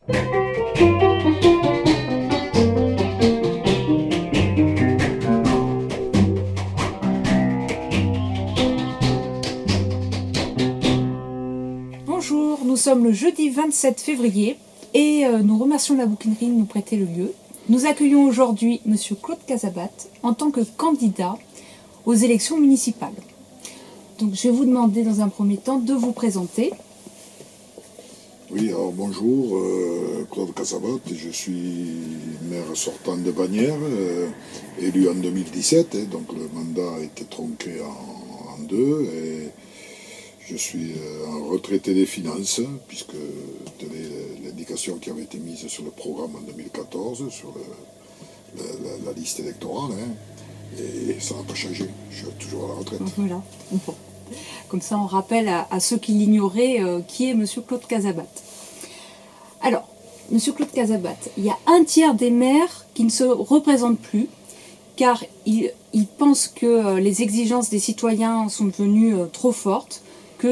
Bonjour, nous sommes le jeudi 27 février et nous remercions la bouquinerie de nous prêter le lieu. Nous accueillons aujourd'hui Monsieur Claude Casabat en tant que candidat aux élections municipales. Donc je vais vous demander dans un premier temps de vous présenter. Oui, alors bonjour, Claude Casabat, je suis maire sortant de Bagnères, élu en 2017, donc le mandat a été tronqué en deux, et je suis un retraité des finances, puisque c'était l'indication qui avait été mise sur le programme en 2014, sur la liste électorale, et ça n'a pas changé, je suis toujours à la retraite. Voilà. Bon. Comme ça, on rappelle à ceux qui l'ignoraient qui est Monsieur Claude Casabat. Alors, Monsieur Claude Casabat, il y a un tiers des maires qui ne se représentent plus, car ils pensent que les exigences des citoyens sont devenues trop fortes, que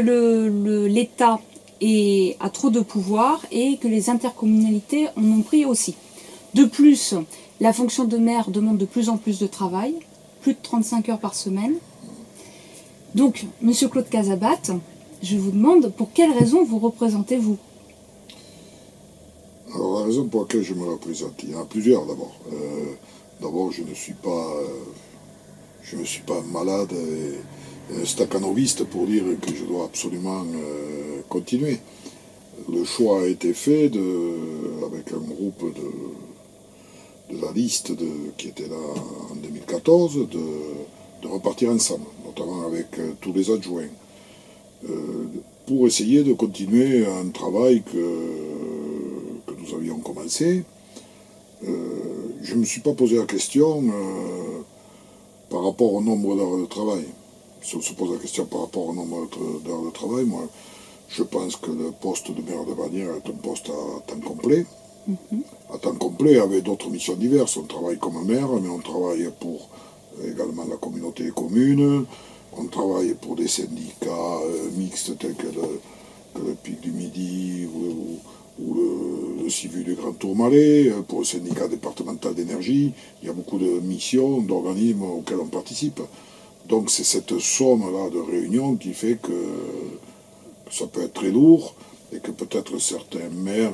l'État a trop de pouvoir et que les intercommunalités en ont pris aussi. De plus, la fonction de maire demande de plus en plus de travail, plus de 35 heures par semaine. Donc, Monsieur Claude Casabat, je vous demande pour quelles raisons vous représentez-vous? Alors la raison pour laquelle je me représente, il y en a plusieurs d'abord. D'abord, je ne suis pas malade et staccanoviste pour dire que je dois absolument continuer. Le choix a été fait avec un groupe de la liste qui était là en 2014 de repartir ensemble, notamment avec tous les adjoints, pour essayer de continuer un travail que nous avions commencé. Je ne me suis pas posé la question par rapport au nombre d'heures de travail. Si on se pose la question par rapport au nombre d'heures de travail, moi, je pense que le poste de maire de Bagnères est un poste à temps complet. À temps complet avec d'autres missions diverses. On travaille comme maire, mais on travaille pour également la communauté des communes, on travaille pour des syndicats mixtes tels que le Pic du Midi ou le Civu du Grand Tourmalet, pour le syndicat départemental d'énergie. Il y a beaucoup de missions, d'organismes auxquels on participe. Donc c'est cette somme-là de réunions qui fait que ça peut être très lourd et que peut-être certains maires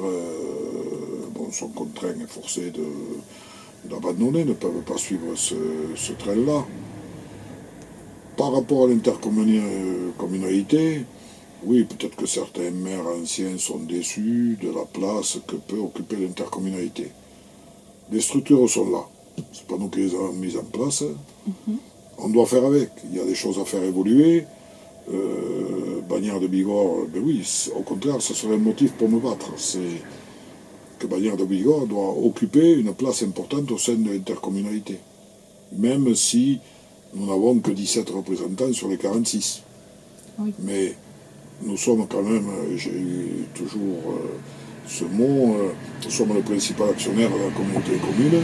sont contraints et forcés d'abandonner, ne peuvent pas suivre ce train-là. Par rapport à l'intercommunalité, oui, peut-être que certains maires anciens sont déçus de la place que peut occuper l'intercommunalité. Les structures sont là. Ce n'est pas nous qui les avons mises en place. On doit faire avec. Il y a des choses à faire évoluer. Bagnères de Bigorre, ben oui, au contraire, ce serait un motif pour me battre. C'est que Bagnères de Bigorre doit occuper une place importante au sein de l'intercommunalité. Même si nous n'avons que 17 représentants sur les 46. Oui. Mais nous sommes quand même, j'ai eu toujours ce mot, nous sommes le principal actionnaire de la communauté des communes,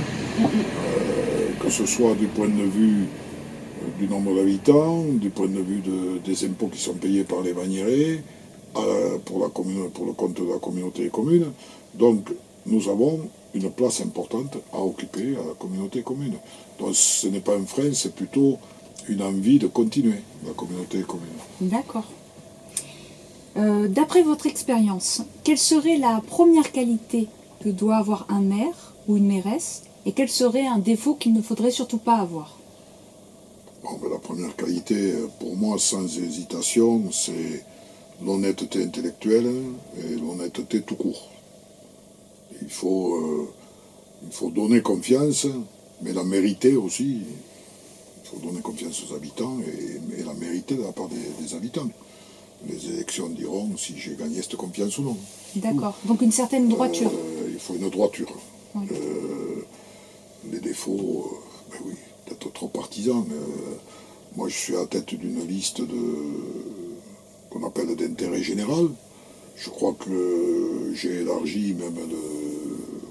que ce soit du point de vue du nombre d'habitants, du point de vue des impôts qui sont payés par les bagnérais, pour le compte de la communauté des communes. Donc nous avons une place importante à occuper à la communauté commune. Donc ce n'est pas un frein, c'est plutôt une envie de continuer la communauté commune. D'accord. D'après votre expérience, quelle serait la première qualité que doit avoir un maire ou une mairesse et quel serait un défaut qu'il ne faudrait surtout pas avoir? La première qualité, pour moi, sans hésitation, c'est l'honnêteté intellectuelle et l'honnêteté tout court. Il faut donner confiance, mais la mériter aussi. Il faut donner confiance aux habitants et la mériter de la part des habitants. Les élections diront si j'ai gagné cette confiance ou non. D'accord, donc une certaine droiture. Il faut une droiture. Oui. Les défauts, ben oui, d'être trop partisan. Moi, je suis à la tête d'une liste qu'on appelle d'intérêt général. Je crois que j'ai élargi même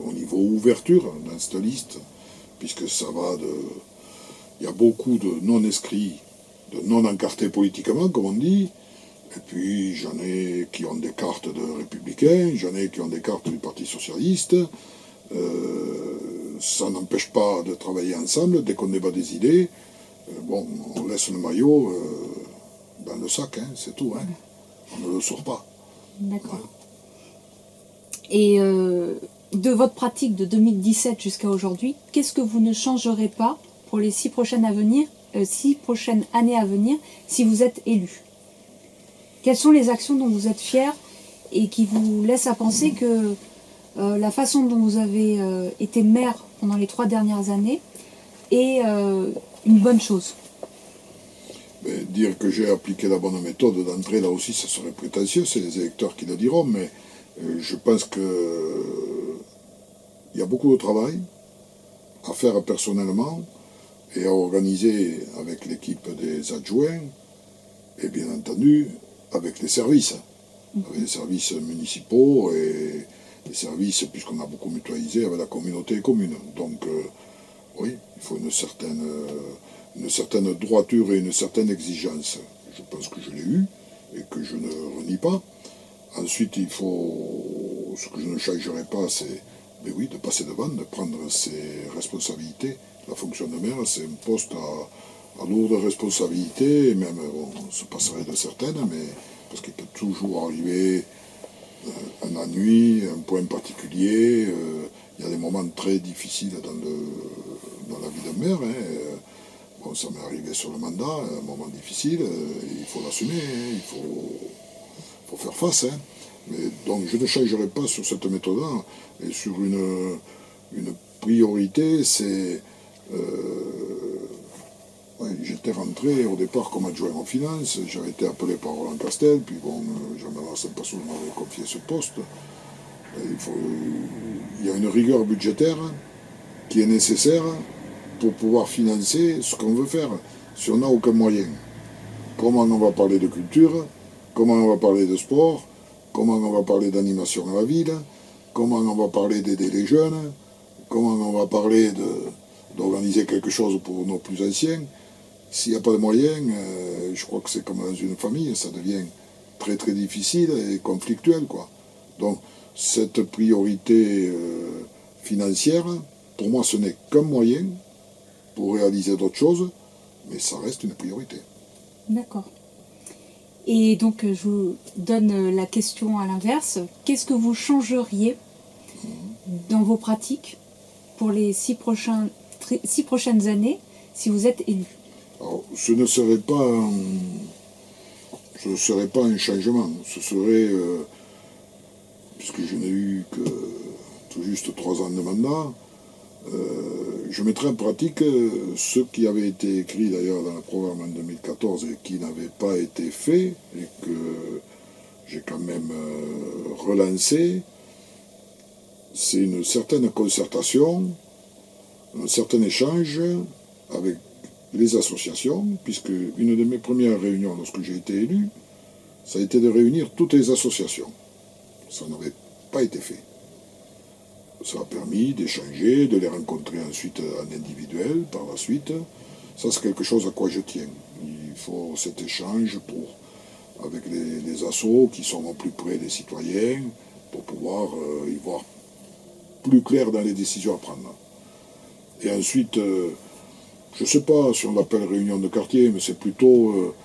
au niveau ouverture dans cette liste, puisque ça va de... Il y a beaucoup de non-inscrits, de non-encartés politiquement, comme on dit, Et puis j'en ai qui ont des cartes de républicains, j'en ai qui ont des cartes du Parti socialiste. Ça n'empêche pas de travailler ensemble, dès qu'on débat des idées. Bon, on laisse le maillot dans le sac, hein, c'est tout. Hein. On ne le sort pas. D'accord. Et de votre pratique de 2017 jusqu'à aujourd'hui, qu'est-ce que vous ne changerez pas pour les 6 prochaines années à venir si vous êtes élu? Quelles sont les actions dont vous êtes fiers et qui vous laissent à penser que la façon dont vous avez été maire pendant les 3 dernières années est une bonne chose? Mais dire que j'ai appliqué la bonne méthode d'entrée, là aussi, ça serait prétentieux, c'est les électeurs qui le diront, mais je pense qu'il y a beaucoup de travail à faire personnellement et à organiser avec l'équipe des adjoints et bien entendu avec les services municipaux et les services, puisqu'on a beaucoup mutualisé avec la communauté commune. Donc oui, il faut une certaine droiture et une certaine exigence. Je pense que je l'ai eu et que je ne renie pas. Ensuite, ce que je ne changerai pas, c'est oui, de passer devant, de prendre ses responsabilités. La fonction de maire, c'est un poste à lourde responsabilité, et même, on se passerait de certaines, mais parce qu'il peut toujours arriver un ennui, un point particulier. Il y a des moments très difficiles dans la vie de maire. Hein. Bon, ça m'est arrivé sur le mandat, un moment difficile, il faut l'assumer, hein, il faut faire face. Hein. Mais, donc je ne changerai pas sur cette méthode-là. Et sur une priorité, c'est... j'étais rentré au départ comme adjoint en finance, j'avais été appelé par Roland Castel, puis bon, Jean-Bernard Saint-Passeau m'avait confié ce poste. Il y a une rigueur budgétaire qui est nécessaire pour pouvoir financer ce qu'on veut faire, si on n'a aucun moyen. Comment on va parler de culture, comment on va parler de sport, comment on va parler d'animation à la ville, comment on va parler d'aider les jeunes, comment on va parler d'organiser quelque chose pour nos plus anciens. S'il n'y a pas de moyens, je crois que c'est comme dans une famille, ça devient très très difficile et conflictuel, quoi. Donc cette priorité financière, pour moi ce n'est qu'un moyen pour réaliser d'autres choses, mais ça reste une priorité. D'accord. Et donc je vous donne la question à l'inverse. Qu'est-ce que vous changeriez dans vos pratiques pour les 6 prochaines années si vous êtes élu? Alors, ce ne serait pas un changement, ce serait, puisque je n'ai eu que tout juste 3 ans de mandat, je mettrai en pratique ce qui avait été écrit d'ailleurs dans le programme en 2014 et qui n'avait pas été fait et que j'ai quand même relancé. C'est une certaine concertation, un certain échange avec les associations, puisque une de mes premières réunions lorsque j'ai été élu, ça a été de réunir toutes les associations. Ça n'avait pas été fait. Ça a permis d'échanger, de les rencontrer ensuite en individuel par la suite. Ça, c'est quelque chose à quoi je tiens. Il faut cet échange avec les assos qui sont au plus près des citoyens pour pouvoir y voir plus clair dans les décisions à prendre. Et ensuite, je ne sais pas si on l'appelle réunion de quartier, mais c'est plutôt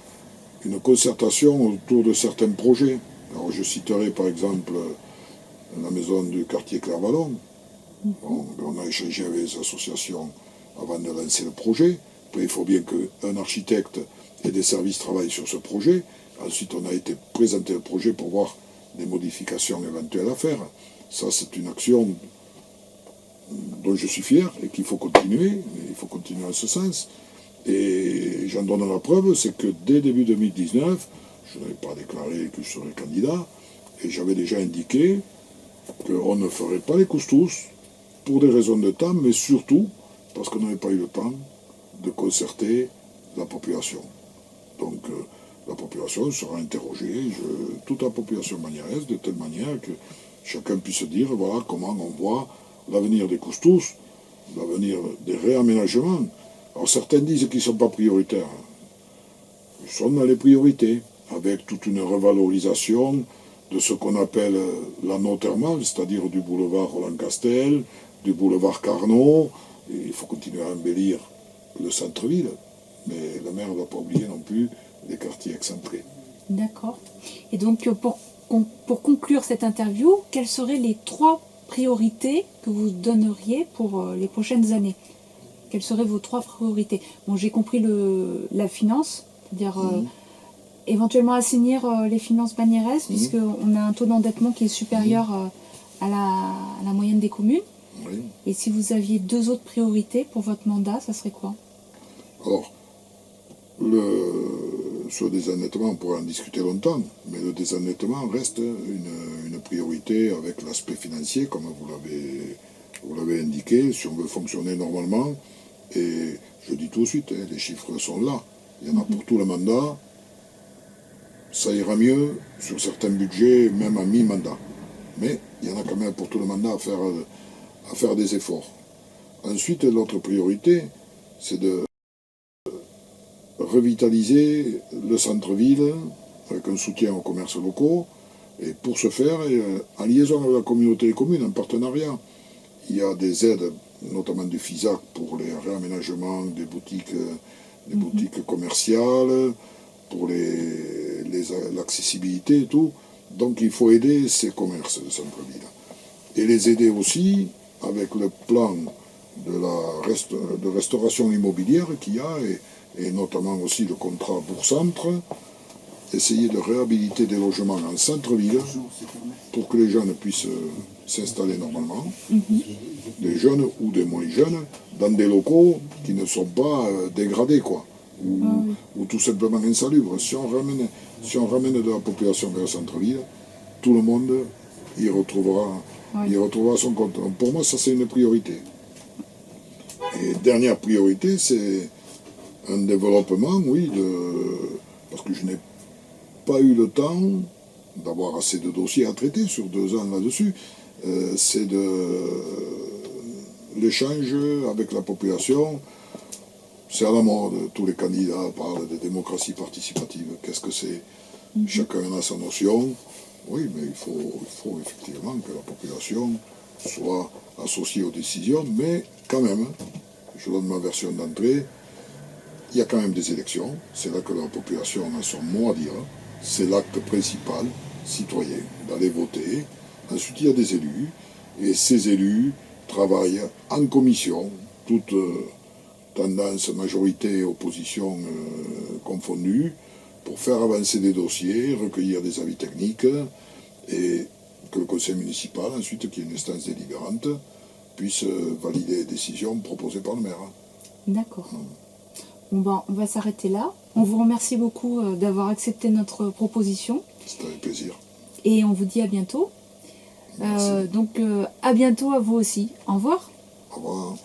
une concertation autour de certains projets. Alors je citerai par exemple la maison du quartier Clairvallon. On a échangé avec les associations avant de lancer le projet. Après, il faut bien qu'un architecte et des services travaillent sur ce projet. Ensuite, on a été présenter le projet pour voir des modifications éventuelles à faire. Ça, c'est une action dont je suis fier et qu'il faut continuer. Il faut continuer en ce sens. Et j'en donne la preuve, c'est que dès début 2019, je n'avais pas déclaré que je serais candidat, et j'avais déjà indiqué qu'on ne ferait pas les cousses-tous pour des raisons de temps, mais surtout parce qu'on n'avait pas eu le temps de concerter la population. Donc la population sera interrogée, toute la population maniéraise, de telle manière que chacun puisse dire voilà comment on voit l'avenir des cousses-tous, l'avenir des réaménagements. Alors certains disent qu'ils ne sont pas prioritaires. Ils sont dans les priorités. avec toute une revalorisation de ce qu'on appelle l'anneau thermal, c'est-à-dire du boulevard Roland-Castel, du boulevard Carnot. Et il faut continuer à embellir le centre-ville, mais le maire ne doit pas oublier non plus les quartiers excentrés. D'accord. Et donc, pour conclure cette interview, quelles seraient les 3 priorités que vous donneriez pour les prochaines années? Quelles seraient vos 3 priorités? Bon, j'ai compris la finance, c'est-à-dire éventuellement assainir les finances bagnéresses, puisqu'on a un taux d'endettement qui est supérieur à la moyenne des communes. Oui. Et si vous aviez 2 autres priorités pour votre mandat, ça serait quoi? Alors, sur le désendettement, on pourrait en discuter longtemps, mais le désendettement reste une priorité avec l'aspect financier, comme vous l'avez indiqué, si on veut fonctionner normalement. Et je dis tout de suite, les chiffres sont là. Il y en a pour tout le mandat. Ça ira mieux sur certains budgets, même à mi-mandat. Mais il y en a quand même pour tout le mandat à faire des efforts. Ensuite, l'autre priorité, c'est de revitaliser le centre-ville avec un soutien aux commerces locaux. Et pour ce faire, en liaison avec la communauté des communes, en partenariat, il y a des aides, notamment du FISAC pour les réaménagements des boutiques commerciales, pour l'accessibilité et tout. Donc il faut aider ces commerces de centre-ville. Et les aider aussi avec le plan de restauration immobilière qu'il y a, et notamment aussi le contrat Bourg-Centre, essayer de réhabiliter des logements en centre-ville pour que les jeunes puissent s'installer normalement, des jeunes ou des moins jeunes, dans des locaux qui ne sont pas dégradés, quoi, ou tout simplement insalubres. Si on ramène de la population vers le centre-ville, tout le monde y retrouvera son compte. Donc pour moi, ça c'est une priorité. Et dernière priorité, c'est un développement, oui, parce que je n'ai pas eu le temps d'avoir assez de dossiers à traiter sur 2 ans là-dessus. C'est de l'échange avec la population. C'est à la mode, tous les candidats parlent de démocratie participative. Qu'est-ce que c'est? Chacun a sa notion. Oui, mais il faut effectivement que la population soit associée aux décisions, mais quand même, je donne ma version d'entrée, il y a quand même des élections, c'est là que la population a son mot à dire, c'est l'acte principal, citoyen, d'aller voter. Ensuite, il y a des élus, et ces élus travaillent en commission, toute tendance, majorité, opposition confondues, pour faire avancer des dossiers, recueillir des avis techniques, et que le conseil municipal, ensuite, qui est une instance délibérante, puisse valider les décisions proposées par le maire. D'accord. Bon, ben, on va s'arrêter là. On vous remercie beaucoup d'avoir accepté notre proposition. C'était avec plaisir. Et on vous dit à bientôt. Donc, à bientôt à vous aussi. Au revoir. Au revoir.